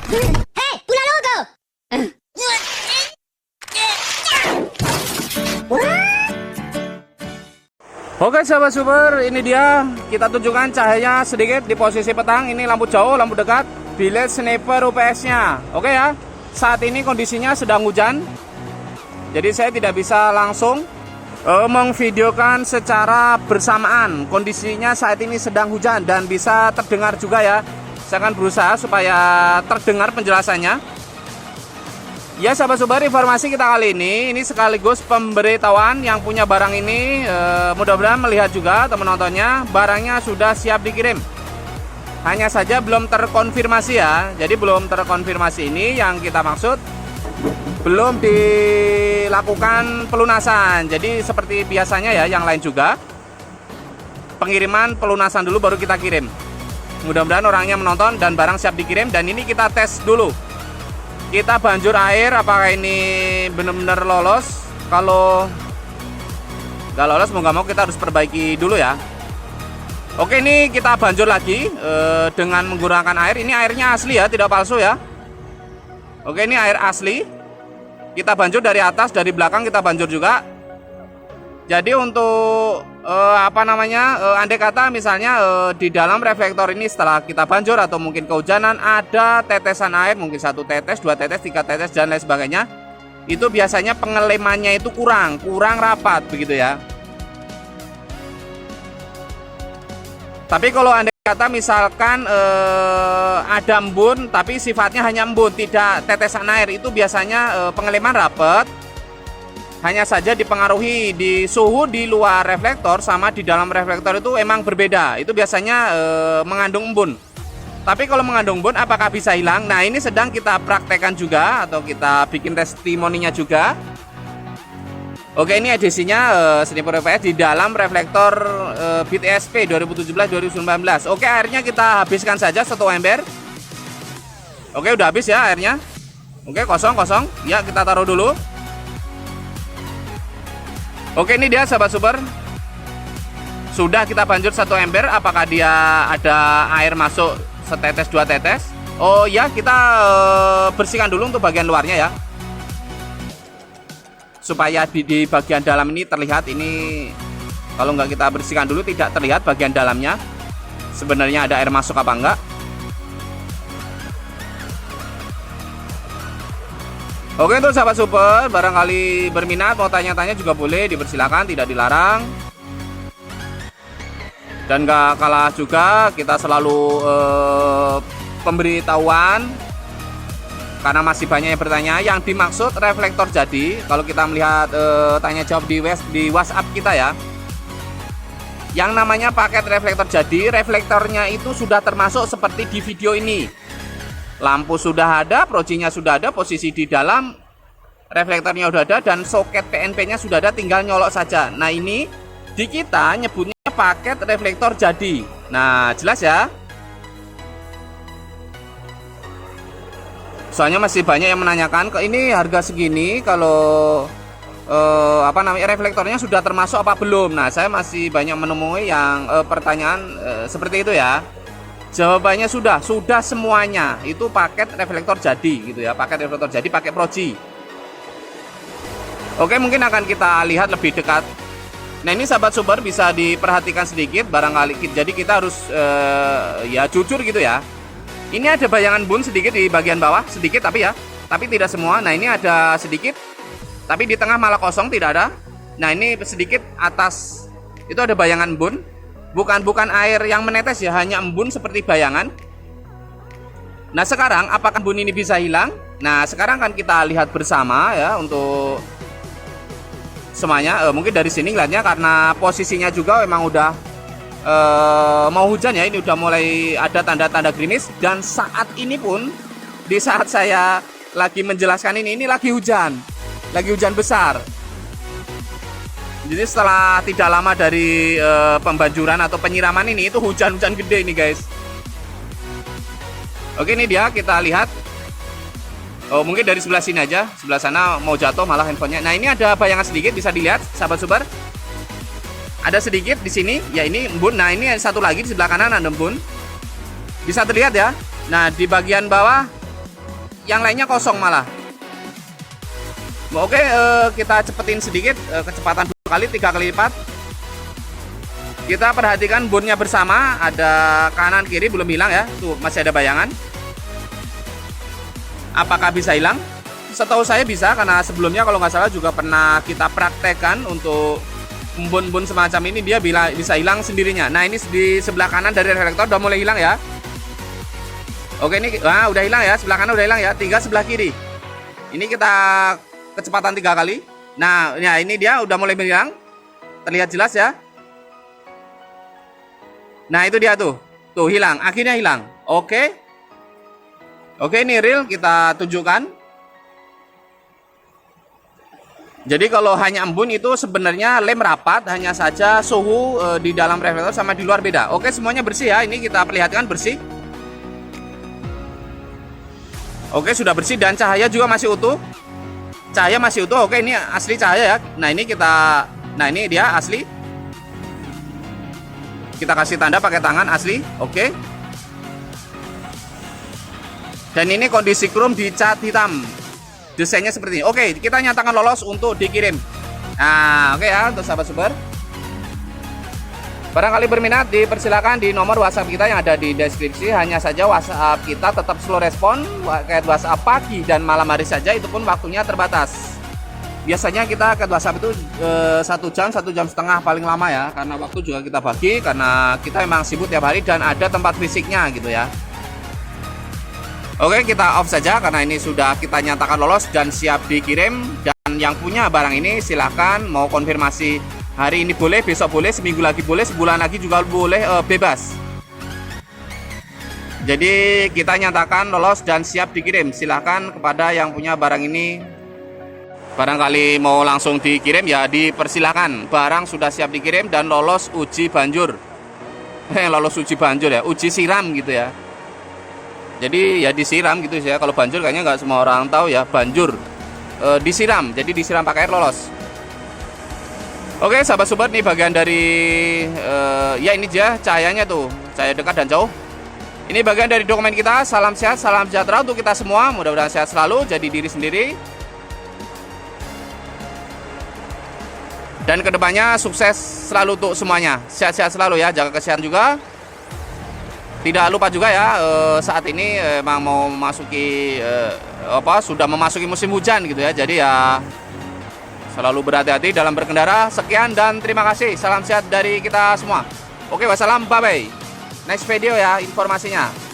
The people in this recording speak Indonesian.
Hei, una logo! Oke sahabat super, ini dia kita tunjukkan cahaya sedikit di posisi petang. Ini lampu jauh, lampu dekat, bilet sniper UPS nya. Oke ya, saat ini kondisinya sedang hujan, jadi saya tidak bisa langsung mengvideokan secara bersamaan. Kondisinya saat ini sedang hujan dan bisa terdengar juga ya. Saya akan berusaha supaya terdengar penjelasannya. Ya sahabat super, informasi kita kali ini sekaligus pemberitahuan yang punya barang ini. Mudah-mudahan melihat juga teman nontonnya, barangnya sudah siap dikirim. Hanya saja belum terkonfirmasi ya. Jadi belum terkonfirmasi ini yang kita maksud, belum dilakukan pelunasan. Jadi seperti biasanya ya, yang lain juga pengiriman pelunasan dulu baru kita kirim. Mudah-mudahan orangnya menonton dan barang siap dikirim. Dan ini kita tes dulu, kita banjur air apakah ini benar-benar lolos. Kalau nggak lolos mau nggak mau kita harus perbaiki dulu ya. Oke, ini kita banjur lagi dengan menggunakan air. Ini airnya asli ya, tidak palsu ya. Oke, ini air asli. Kita banjur dari atas, dari belakang kita banjur juga. Jadi untuk andai kata misalnya di dalam reflektor ini setelah kita banjur atau mungkin kehujanan ada tetesan air, mungkin 1 tetes, 2 tetes, 3 tetes dan lain sebagainya, itu biasanya pengelemannya itu kurang rapat begitu ya. Tapi kalau andai kata misalkan ada embun tapi sifatnya hanya embun, tidak tetesan air, itu biasanya pengeleman rapat. Hanya saja dipengaruhi di suhu di luar reflektor sama di dalam reflektor itu emang berbeda. Itu biasanya mengandung embun. Tapi kalau mengandung embun apakah bisa hilang? Nah, ini sedang kita praktekkan juga atau kita bikin testimoninya juga. Oke, ini edisinya sniper UPS di dalam reflektor BTSP 2017-2019. Oke, airnya kita habiskan saja 1 ember. Oke, udah habis ya airnya. Oke, kosong. Ya, kita taruh dulu. Oke, ini dia sahabat super. Sudah kita banjur 1 ember. Apakah dia ada air masuk setetes 2 tetes? Oh ya, kita bersihkan dulu untuk bagian luarnya ya, supaya di bagian dalam ini terlihat. Ini kalau nggak kita bersihkan dulu tidak terlihat bagian dalamnya sebenarnya ada air masuk apa enggak. Oke, untuk sahabat super, barangkali berminat mau tanya-tanya juga boleh, dipersilakan, tidak dilarang. Dan gak kalah juga kita selalu pemberitahuan, karena masih banyak yang bertanya. Yang dimaksud reflektor jadi, kalau kita melihat tanya jawab di WhatsApp kita ya, yang namanya paket reflektor jadi, reflektornya itu sudah termasuk seperti di video ini. Lampu sudah ada, projinya sudah ada, posisi di dalam reflektornya sudah ada, dan soket PNP-nya sudah ada, tinggal nyolok saja. Nah, ini di kita nyebutnya paket reflektor jadi. Nah, jelas ya. Soalnya masih banyak yang menanyakan, ke ini harga segini kalau reflektornya sudah termasuk apa belum. Nah, saya masih banyak menemui yang pertanyaan seperti itu ya. Jawabannya sudah semuanya. Itu paket reflektor jadi gitu ya, paket reflektor jadi pakai proji. Oke, mungkin akan kita lihat lebih dekat. Nah, ini sahabat super bisa diperhatikan sedikit barangkali. Jadi kita harus ya jujur gitu ya. Ini ada bayangan embun sedikit di bagian bawah, sedikit tapi tidak semua. Nah, ini ada sedikit tapi di tengah malah kosong, tidak ada. Nah, ini sedikit atas itu ada bayangan embun. Bukan air yang menetes ya, hanya embun seperti bayangan. Nah, sekarang apakah embun ini bisa hilang? Nah, sekarang kan kita lihat bersama ya untuk semuanya. Mungkin dari sini lihatnya karena posisinya juga memang udah mau hujan ya. Ini udah mulai ada tanda-tanda gerimis, dan saat ini pun di saat saya lagi menjelaskan ini lagi hujan besar. Jadi setelah tidak lama dari pembanjuran atau penyiraman ini, itu hujan-hujan gede nih guys. Oke, ini dia kita lihat. Oh, mungkin dari sebelah sini aja, sebelah sana mau jatuh malah handphonenya. Nah, ini ada bayangan sedikit, bisa dilihat sahabat super. Ada sedikit di sini, ya ini embun. Nah, ini satu lagi di sebelah kanan ada embun. Bisa terlihat ya. Nah, di bagian bawah yang lainnya kosong malah. Oke, kita cepetin sedikit, kecepatan 2 kali, 3 kali lipat. Kita perhatikan bonnya bersama, ada kanan kiri belum hilang ya, tuh masih ada bayangan. Apakah bisa hilang? Setahu saya bisa, karena sebelumnya kalau nggak salah juga pernah kita praktekkan untuk embun-embun semacam ini, dia bisa hilang sendirinya. Nah, ini di sebelah kanan dari reflektor udah mulai hilang ya. Oke, ini udah hilang ya, sebelah kanan udah hilang ya, tinggal sebelah kiri. Ini kita kecepatan 3 kali. Nah, ya ini dia udah mulai hilang, terlihat jelas ya. Nah, itu dia tuh hilang, akhirnya hilang. Oke, ini real kita tunjukkan. Jadi kalau hanya embun itu sebenarnya lem rapat, hanya saja suhu di dalam reflektor sama di luar beda. Oke, semuanya bersih ya, ini kita perlihatkan bersih. Oke, sudah bersih dan cahaya juga masih utuh. Cahaya masih utuh. Oke, ini asli cahaya ya. Nah, ini dia asli. Kita kasih tanda pakai tangan asli. Oke. Dan ini kondisi chrome dicat hitam. Desainnya seperti ini. Oke, kita nyatakan lolos untuk dikirim. Nah, oke ya untuk sahabat super. Barangkali berminat dipersilakan di nomor WhatsApp kita yang ada di deskripsi. Hanya saja WhatsApp kita tetap slow respon, kayak WhatsApp pagi dan malam hari saja, itu pun waktunya terbatas. Biasanya kita ke WhatsApp itu 1 jam, 1 jam setengah paling lama ya, karena waktu juga kita bagi, karena kita emang sibuk tiap hari dan ada tempat fisiknya gitu ya. Oke, kita off saja karena ini sudah kita nyatakan lolos dan siap dikirim. Dan yang punya barang ini silahkan mau konfirmasi hari ini boleh, besok boleh, seminggu lagi boleh, sebulan lagi juga boleh, bebas. Jadi kita nyatakan lolos dan siap dikirim. Silahkan kepada yang punya barang ini, barangkali mau langsung dikirim ya dipersilahkan. Barang sudah siap dikirim dan lolos uji banjur. Lolos uji banjur ya, uji siram gitu ya. Jadi ya disiram gitu ya. Kalau banjur kayaknya nggak semua orang tahu ya, banjur disiram. Jadi disiram pakai air lolos. Oke sahabat sobat, nih bagian dari ya ini dia cahayanya tuh, cahaya dekat dan jauh. Ini bagian dari dokumen kita. Salam sehat, salam sejahtera untuk kita semua. Mudah-mudahan sehat selalu, jadi diri sendiri. Dan kedepannya sukses selalu untuk semuanya. Sehat-sehat selalu ya, jaga kesehatan juga. Tidak lupa juga ya, saat ini emang mau memasuki sudah memasuki musim hujan gitu ya. Jadi ya selalu berhati-hati dalam berkendara. Sekian dan terima kasih. Salam sehat dari kita semua. Oke, wassalam, bye bye. Next video ya informasinya.